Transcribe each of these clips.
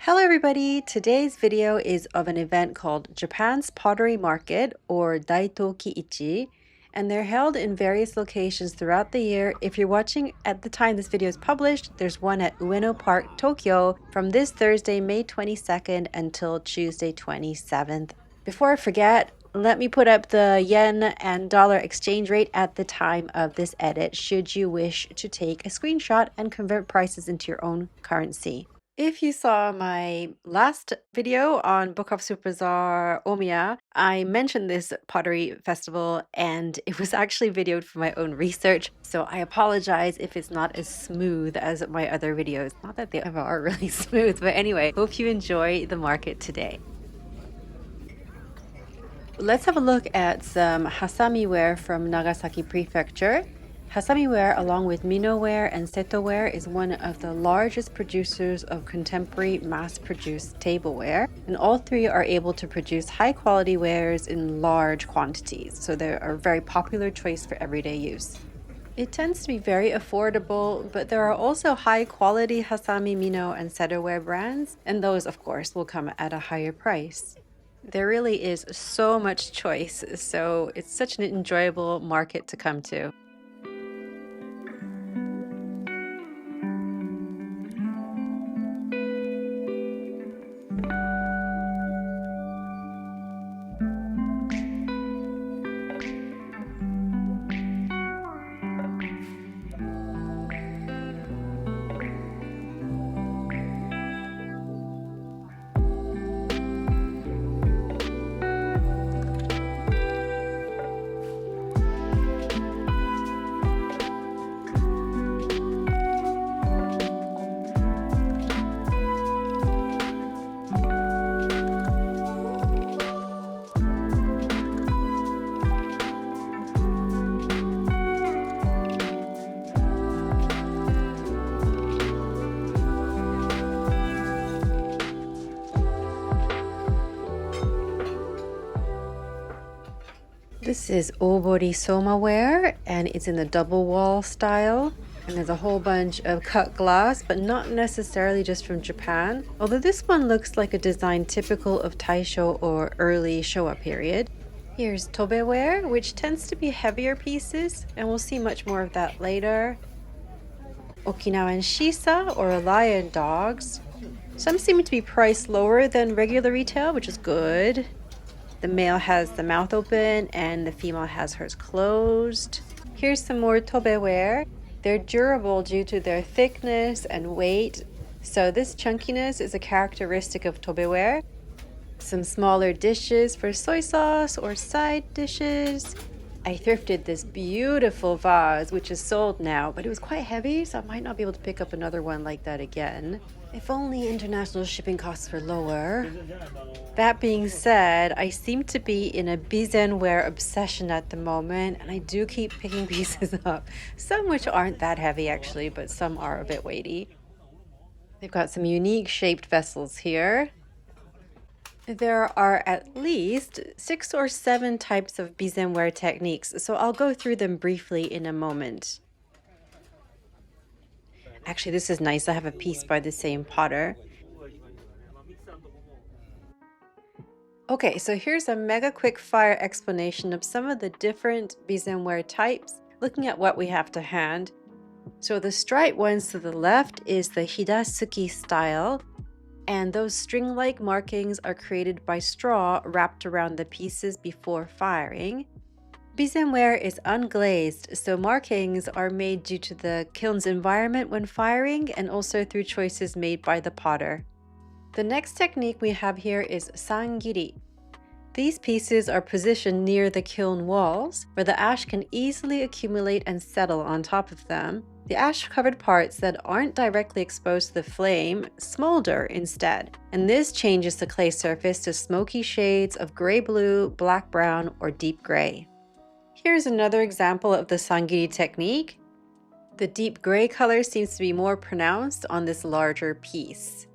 Hello everybody! Today's video is of an event called Japan's Pottery Market or TOUKI ICHI, and they're held in various locations throughout the year. If you're watching at the time this video is published, there's one at Ueno Park, Tokyo from this Thursday, May 22nd until Tuesday 27th. Before I forget, let me put up the yen and dollar exchange rate at the time of this edit should you wish to take a screenshot and convert prices into your own currency. If you saw my last video on Book of Super Bazaar Omiya, I mentioned this pottery festival and it was actually videoed for my own research, so I apologize if it's not as smooth as my other videos. Not that they ever are really smooth, but anyway, hope you enjoy the market today. Let's have a look at some Hasami ware from Nagasaki Prefecture. Hasami ware, along with Mino ware and Seto ware, is one of the largest producers of contemporary mass-produced tableware, and all three are able to produce high-quality wares in large quantities, so they're a very popular choice for everyday use. It tends to be very affordable, but there are also high-quality Hasami, Mino, and Seto ware brands, and those, of course, will come at a higher price. There really is so much choice, so it's such an enjoyable market to come to. This is Obori Soma ware, and it's in the double wall style. And there's a whole bunch of cut glass, but not necessarily just from Japan. Although this one looks like a design typical of Taisho or early Showa period. Here's Tobe ware, which tends to be heavier pieces, and we'll see much more of that later. Okinawan Shisa or lion dogs. Some seem to be priced lower than regular retail, which is good. The male has the mouth open and the female has hers closed. Here's some more Tobe ware. They're durable due to their thickness and weight, so this chunkiness is a characteristic of Tobe ware. Some smaller dishes for soy sauce or side dishes. I thrifted this beautiful vase, which is sold now, but it was quite heavy, so I might not be able to pick up another one like that again. If only international shipping costs were lower. That being said, I seem to be in a bizenware obsession at the moment, and I do keep picking pieces up. Some which aren't that heavy actually, but some are a bit weighty. They've got some unique shaped vessels here. There are at least 6 or 7 types of bizenware techniques, so I'll go through them briefly in a moment. Actually, this is nice. I have a piece by the same potter. Okay, so here's a mega quick fire explanation of some of the different bizenware types, looking at what we have to hand. So the striped ones to the left is the Hidasuki style, and those string-like markings are created by straw wrapped around the pieces before firing. Bizenware is unglazed, so markings are made due to the kiln's environment when firing and also through choices made by the potter. The next technique we have here is sangiri. These pieces are positioned near the kiln walls, where the ash can easily accumulate and settle on top of them. The ash-covered parts that aren't directly exposed to the flame smolder instead, and this changes the clay surface to smoky shades of gray-blue, black-brown, or deep gray. Here's another example of the sangiri technique. The deep gray color seems to be more pronounced on this larger piece.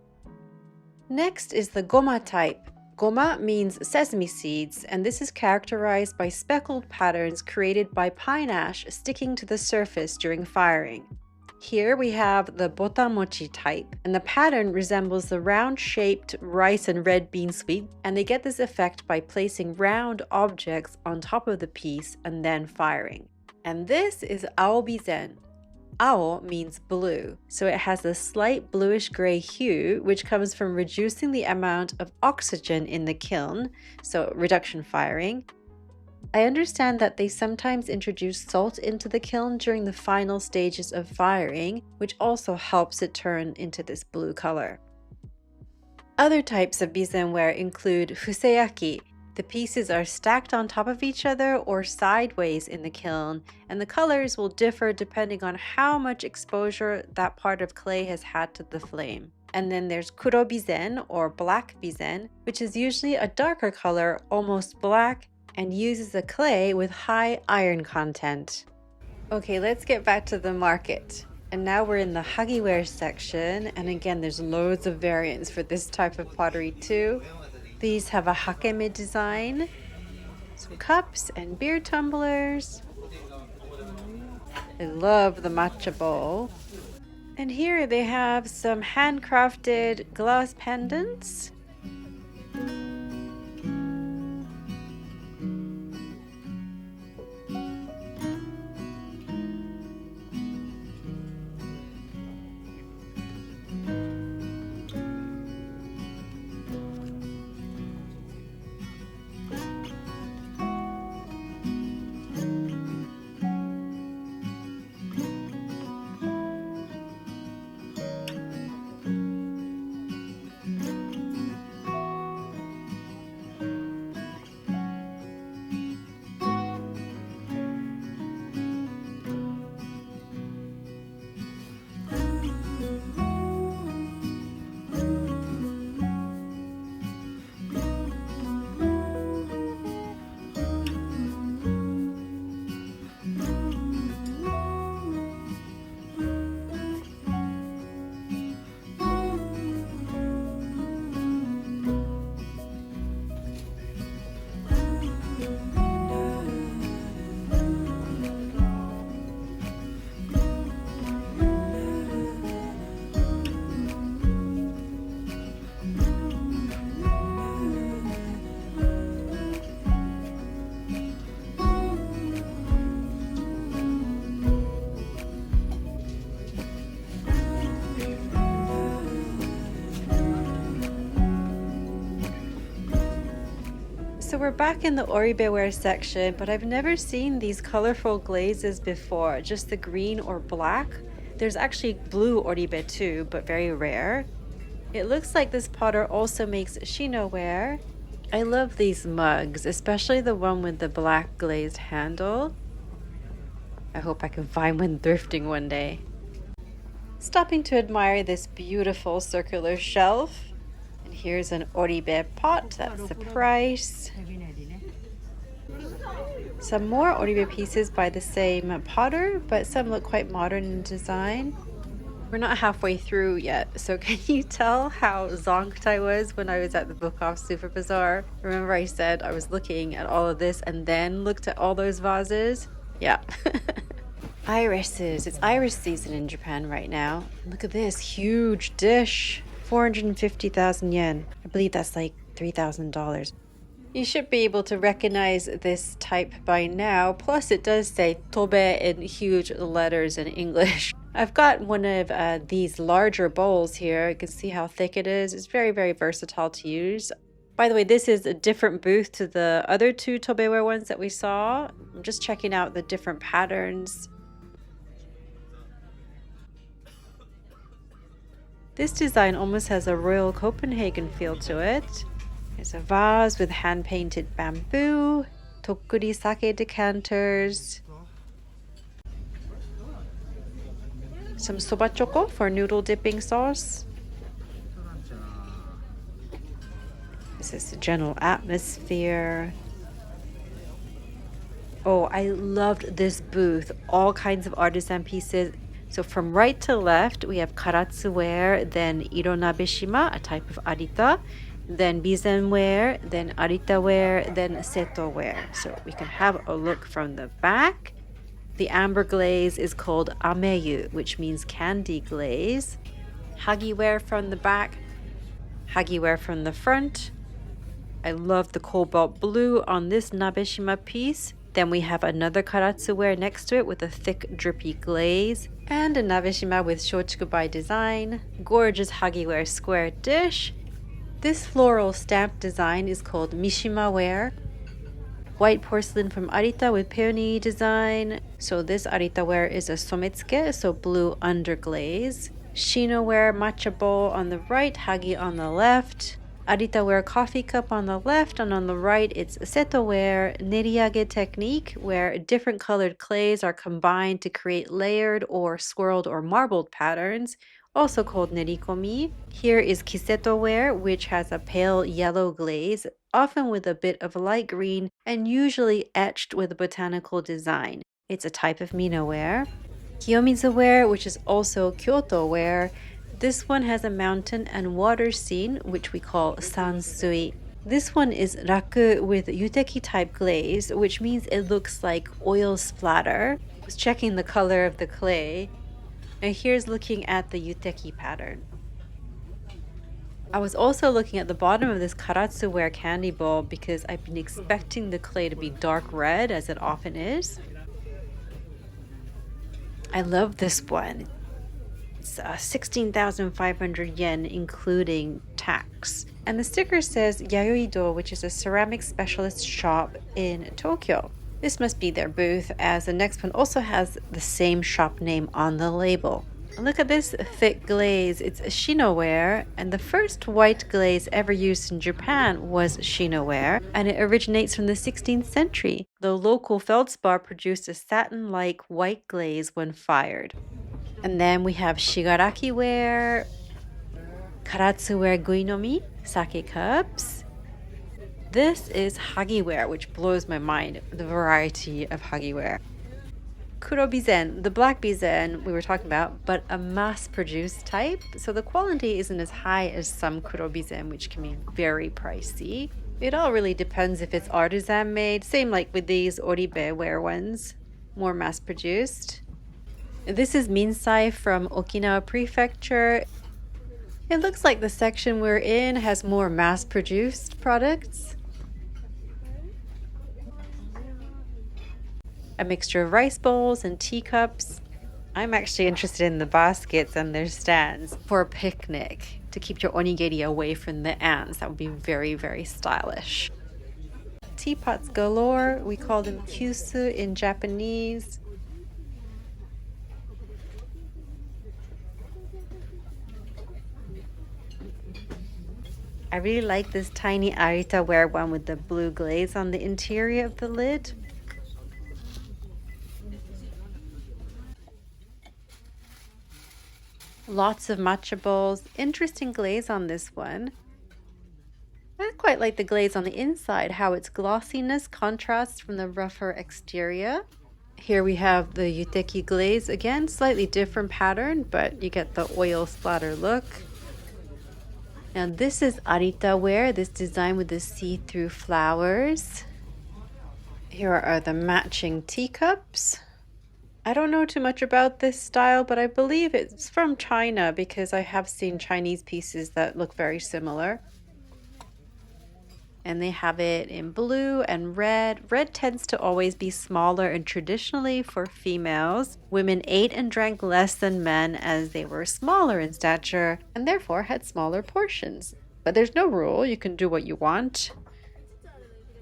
Next is the goma type. Goma means sesame seeds, and this is characterized by speckled patterns created by pine ash sticking to the surface during firing. Here we have the botamochi type, and the pattern resembles the round-shaped rice and red bean sweet, and they get this effect by placing round objects on top of the piece and then firing. And this is aobizen. Ao means blue, so it has a slight bluish-gray hue, which comes from reducing the amount of oxygen in the kiln, so reduction firing. I understand that they sometimes introduce salt into the kiln during the final stages of firing, which also helps it turn into this blue color. Other types of bizenware include fuseyaki. The pieces are stacked on top of each other or sideways in the kiln, and the colors will differ depending on how much exposure that part of clay has had to the flame. And then there's kuro bizen or black bizen, which is usually a darker color, almost black, and uses a clay with high iron content. Okay, let's get back to the market. And now we're in the hagiware section, and again there's loads of variants for this type of pottery too. These have a hakeme design, some cups and beer tumblers. I love the matcha bowl. And here they have some handcrafted glass pendants. So we're back in the oribeware section, but I've never seen these colorful glazes before, just the green or black. There's actually blue oribe too, but very rare. It looks like this potter also makes shinoware. I love these mugs, especially the one with the black glazed handle. I hope I can find one thrifting one day. Stopping to admire this beautiful circular shelf. And here's an oribe pot, that's the price. Some more oribe pieces by the same potter, but some look quite modern in design. We're not halfway through yet, so can you tell how zonked I was when I was at the Book Off Super Bazaar? Remember I said I was looking at all of this and then looked at all those vases? Yeah. Irises. It's iris season in Japan right now. Look at this huge dish. 450,000 yen. I believe that's like $3,000. You should be able to recognize this type by now. Plus it does say Tobe in huge letters in English. I've got one of these larger bowls here. You can see how thick it is. It's very, very versatile to use. By the way, this is a different booth to the other two Tobeware ones that we saw. I'm just checking out the different patterns. This design almost has a Royal Copenhagen feel to it. There's a vase with hand-painted bamboo, tokuri sake decanters, some soba choco for noodle dipping sauce. This is the general atmosphere. Oh, I loved this booth. All kinds of artisan pieces. So from right to left, we have karatsuware, then ironabeshima, a type of arita, then bizenware, then aritaware, then setoware. So we can have a look from the back. The amber glaze is called ameyu, which means candy glaze. Hagiware from the back, hagiware from the front. I love the cobalt blue on this Nabeshima piece. Then we have another karatsuware next to it with a thick drippy glaze. And a Nabeshima with shochukubai design. Gorgeous hagiware square dish. This floral stamp design is called Mishima ware. White porcelain from Arita with peony design. So this Arita ware is a sometsuke, so blue underglaze. Shino ware matcha bowl on the right, hagi on the left. Arita ware coffee cup on the left, and on the right it's seto ware neriage technique, where different colored clays are combined to create layered or swirled or marbled patterns, also called nerikomi. Here is kiseto ware, which has a pale yellow glaze, often with a bit of light green and usually etched with a botanical design. It's a type of Mino ware. Kiyomizu ware, which is also Kyoto ware. This one has a mountain and water scene, which we call sansui. This one is raku with yuteki type glaze, which means it looks like oil splatter. I was checking the color of the clay. And here's looking at the yuteki pattern. I was also looking at the bottom of this karatsu ware candy bowl because I've been expecting the clay to be dark red, as it often is. I love this one. It's 16,500 yen, including tax. And the sticker says Yayoi-do, which is a ceramic specialist shop in Tokyo. This must be their booth, as the next one also has the same shop name on the label. Look at this thick glaze. It's Shino ware, and the first white glaze ever used in Japan was Shino ware, and it originates from the 16th century. The local feldspar produced a satin-like white glaze when fired. And then we have shigaraki ware, karatsu ware guinomi, sake cups. This is hagiware, which blows my mind, the variety of hagiware. Kurobizen, the black bizen we were talking about, but a mass-produced type. So the quality isn't as high as some kurobizen, which can be very pricey. It all really depends if it's artisan made, same like with these oribe ware ones, more mass-produced. This is minsai from Okinawa Prefecture. It looks like the section we're in has more mass-produced products. A mixture of rice bowls and teacups. I'm actually interested in the baskets and their stands for a picnic to keep your onigiri away from the ants. That would be very, very stylish. Teapots galore. We call them kyusu in Japanese. I really like this tiny Arita ware one with the blue glaze on the interior of the lid. Lots of matcha bowls. Interesting glaze on this one. I quite like the glaze on the inside, how its glossiness contrasts from the rougher exterior. Here we have the yuteki glaze again, slightly different pattern, but you get the oil splatter look. Now this is Arita ware, this design with the see-through flowers. Here are the matching teacups. I don't know too much about this style, but I believe it's from China because I have seen Chinese pieces that look very similar. And they have it in blue and red. Red tends to always be smaller and traditionally for females. Women ate and drank less than men as they were smaller in stature and therefore had smaller portions. But there's no rule, you can do what you want.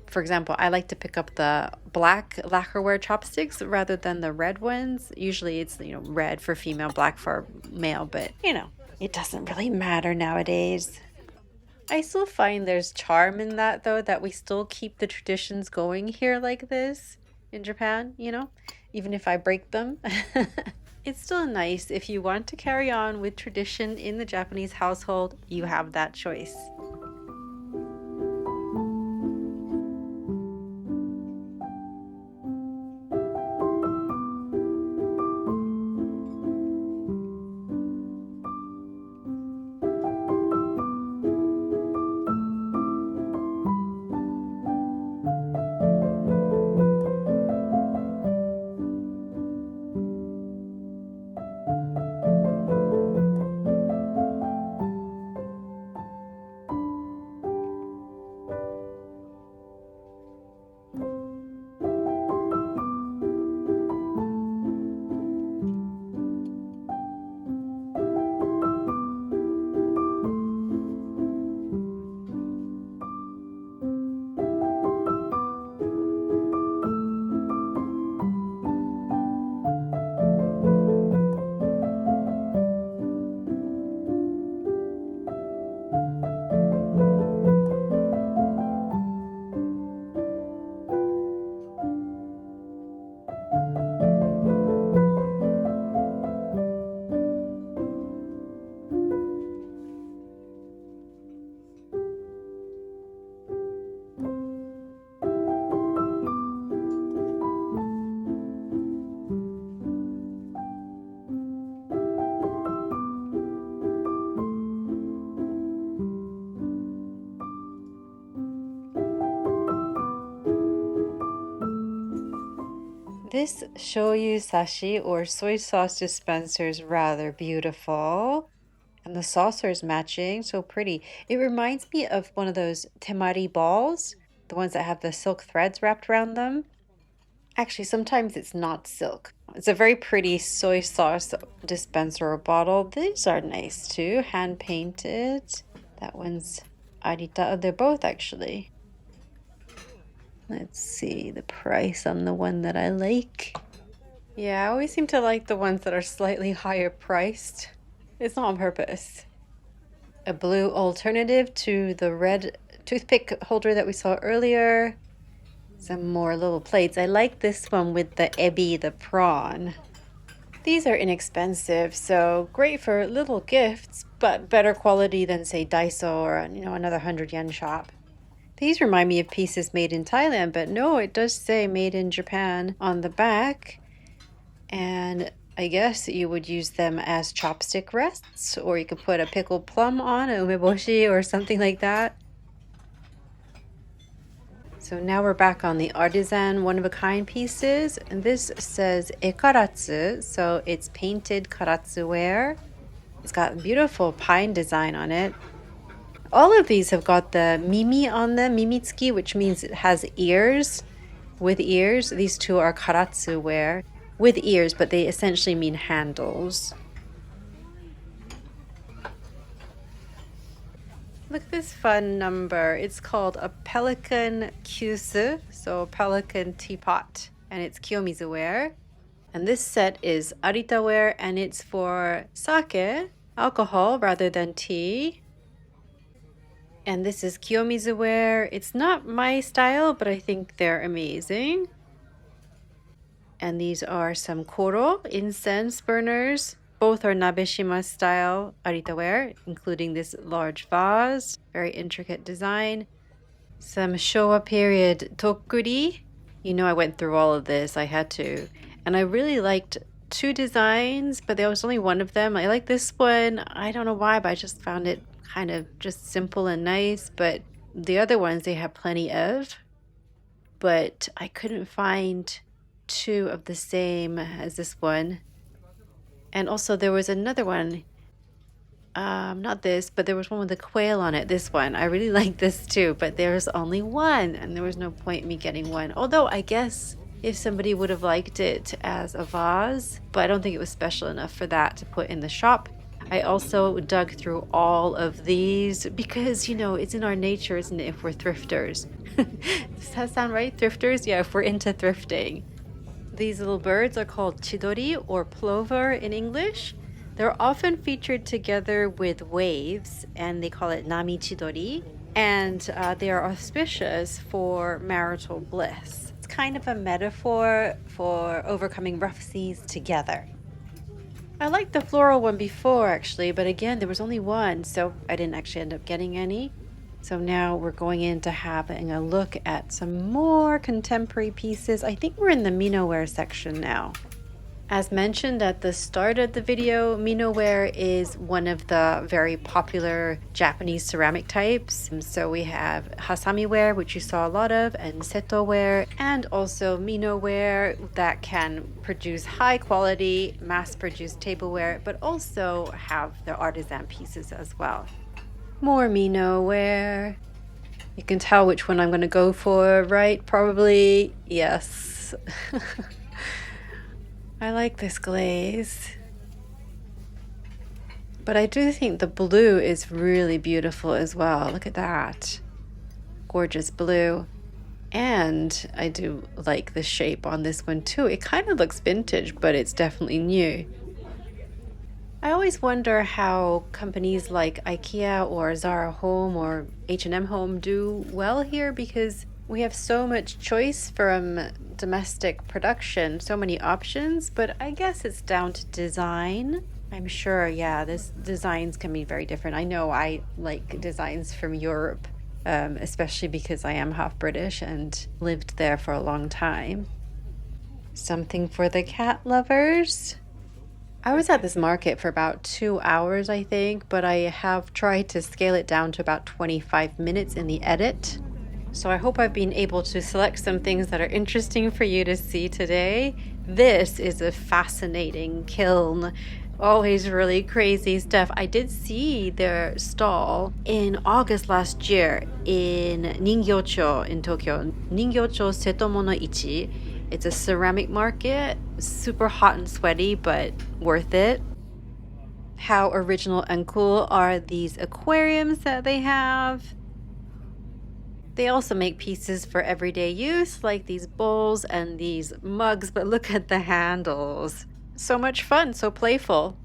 For example, I like to pick up the black lacquerware chopsticks rather than the red ones. Usually it's, red for female, black for male, but, it doesn't really matter nowadays. I still find there's charm in that, though, that we still keep the traditions going here like this in Japan, even if I break them. It's still nice. If you want to carry on with tradition in the Japanese household, you have that choice. This shoyu sashi or soy sauce dispenser is rather beautiful. And the saucer is matching, so pretty. It reminds me of one of those temari balls, the ones that have the silk threads wrapped around them. Actually, sometimes it's not silk. It's a very pretty soy sauce dispenser or bottle. These are nice too, hand painted. That one's Arita. They're both actually. Let's see the price on the one that I like. Yeah, I always seem to like the ones that are slightly higher priced. It's not on purpose. A blue alternative to the red toothpick holder that we saw earlier. Some more little plates. I like this one with the ebi, the prawn. These are inexpensive, so great for little gifts, but better quality than say Daiso or another 100 yen shop. These remind me of pieces made in Thailand, but no, it does say made in Japan on the back. And I guess you would use them as chopstick rests, or you could put a pickled plum on, a umeboshi or something like that. So now we're back on the artisan one-of-a-kind pieces, and this says ekaratsu, so it's painted karatsu ware. It's got beautiful pine design on it. All of these have got the mimi on them, mimitsuki, which means it has ears. With ears, these two are karatsu ware. With ears, but they essentially mean handles. Look at this fun number. It's called a pelican kyusu, so pelican teapot, and it's kiyomizu ware. And this set is arita ware, and it's for sake, alcohol rather than tea. And this is kiyomizu ware. It's not my style, but I think they're amazing. And these are some koro, incense burners. Both are Nabeshima style arita ware, including this large vase. Very intricate design. Some Showa period tokuri. I went through all of this. I had to. And I really liked two designs, but there was only one of them. I like this one. I don't know why, but I just found it kind of just simple and nice. But the other ones they have plenty of. But I couldn't find two of the same as this one. And also there was another one, not this, but there was one with the quail on it, this one. I really like this too, but there's only one, and there was no point in me getting one. Although I guess if somebody would have liked it as a vase, but I don't think it was special enough for that to put in the shop. I also dug through all of these because, it's in our nature, isn't it, if we're thrifters? Does that sound right? Thrifters? Yeah, if we're into thrifting. These little birds are called chidori or plover in English. They're often featured together with waves, and they call it nami chidori. And they are auspicious for marital bliss. It's kind of a metaphor for overcoming rough seas together. I liked the floral one before, actually, but again, there was only one, so I didn't actually end up getting any. So now we're going into having a look at some more contemporary pieces. I think we're in the Minoware section now. As mentioned at the start of the video, Minoware is one of the very popular Japanese ceramic types. So we have Hasamiware, which you saw a lot of, and Setoware, and also Minoware that can produce high quality, mass-produced tableware, but also have their artisan pieces as well. More Minoware. You can tell which one I'm going to go for, right? Probably yes. I like this glaze. But I do think the blue is really beautiful as well. Look at that. Gorgeous blue. And I do like the shape on this one too. It kind of looks vintage, but it's definitely new. I always wonder how companies like IKEA or Zara Home or H&M Home do well here, because we have so much choice from domestic production, so many options, but I guess it's down to design. I'm sure, this designs can be very different. I know I like designs from Europe, especially because I am half British and lived there for a long time. Something for the cat lovers. I was at this market for about 2 hours, I think, but I have tried to scale it down to about 25 minutes in the edit. So I hope I've been able to select some things that are interesting for you to see today. This is a fascinating kiln. Always really crazy stuff. I did see their stall in August last year in Ningyocho in Tokyo. Ningyocho Setomo no ICHI. It's a ceramic market. Super hot and sweaty, but worth it. How original and cool are these aquariums that they have? They also make pieces for everyday use, like these bowls and these mugs, but look at the handles. So much fun, so playful.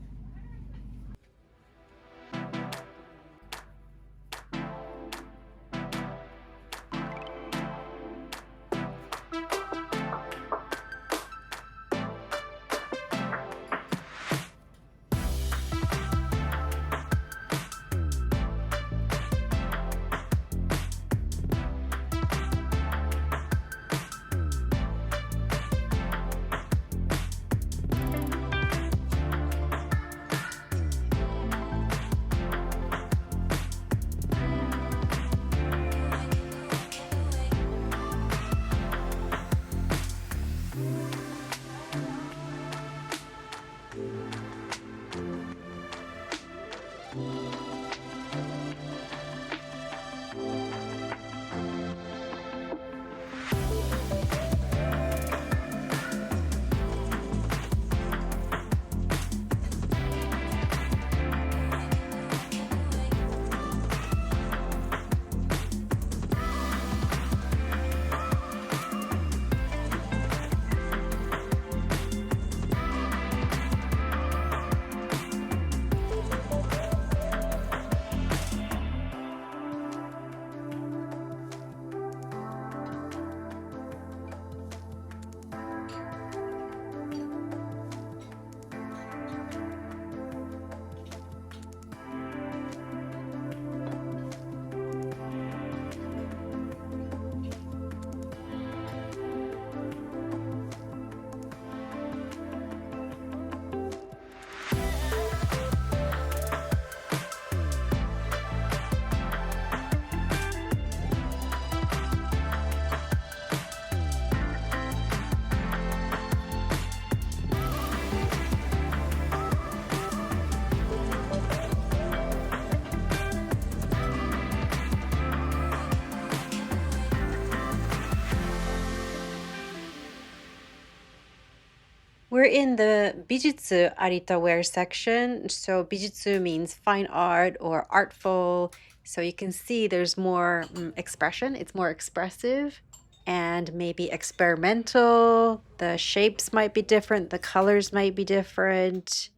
We're in the bijutsu arita wear section. So bijutsu means fine art or artful. So you can see there's more expression. It's more expressive and maybe experimental. The shapes might be different. The colors might be different.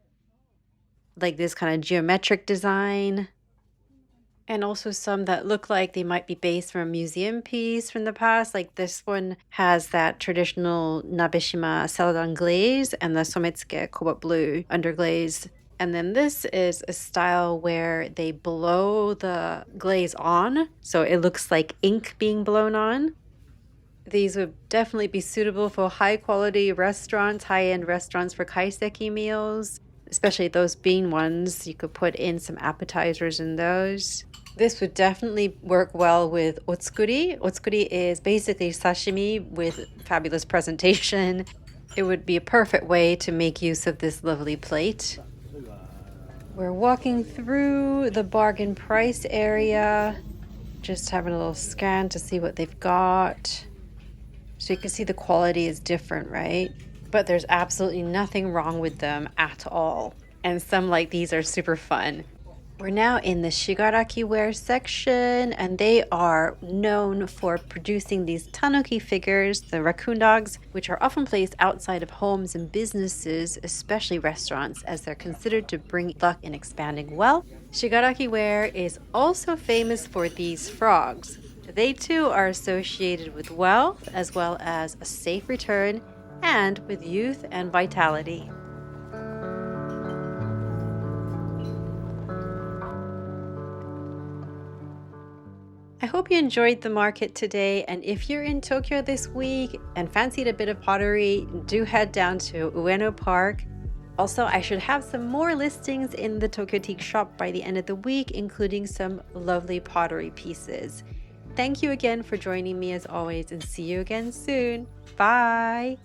Like this kind of geometric design. And also some that look like they might be based from a museum piece from the past. Like this one has that traditional Nabeshima celadon glaze and the Sometsuke cobalt blue underglaze. And then this is a style where they blow the glaze on, so it looks like ink being blown on. These would definitely be suitable for high-quality restaurants, high-end restaurants for kaiseki meals, especially those bean ones. You could put in some appetizers in those. This would definitely work well with otsukuri. Otsukuri is basically sashimi with fabulous presentation. It would be a perfect way to make use of this lovely plate. We're walking through the bargain price area, just having a little scan to see what they've got. So you can see the quality is different, right? But there's absolutely nothing wrong with them at all. And some like these are super fun. We're now in the shigaraki ware section, and they are known for producing these tanuki figures, the raccoon dogs, which are often placed outside of homes and businesses, especially restaurants, as they're considered to bring luck in expanding wealth. Shigaraki ware is also famous for these frogs. They too are associated with wealth as well as a safe return and with youth and vitality. I hope you enjoyed the market today, and if you're in Tokyo this week and fancied a bit of pottery, do head down to Ueno Park. Also, I should have some more listings in the Tokyo Teak shop by the end of the week, including some lovely pottery pieces. Thank you again for joining me as always, and see you again soon. Bye!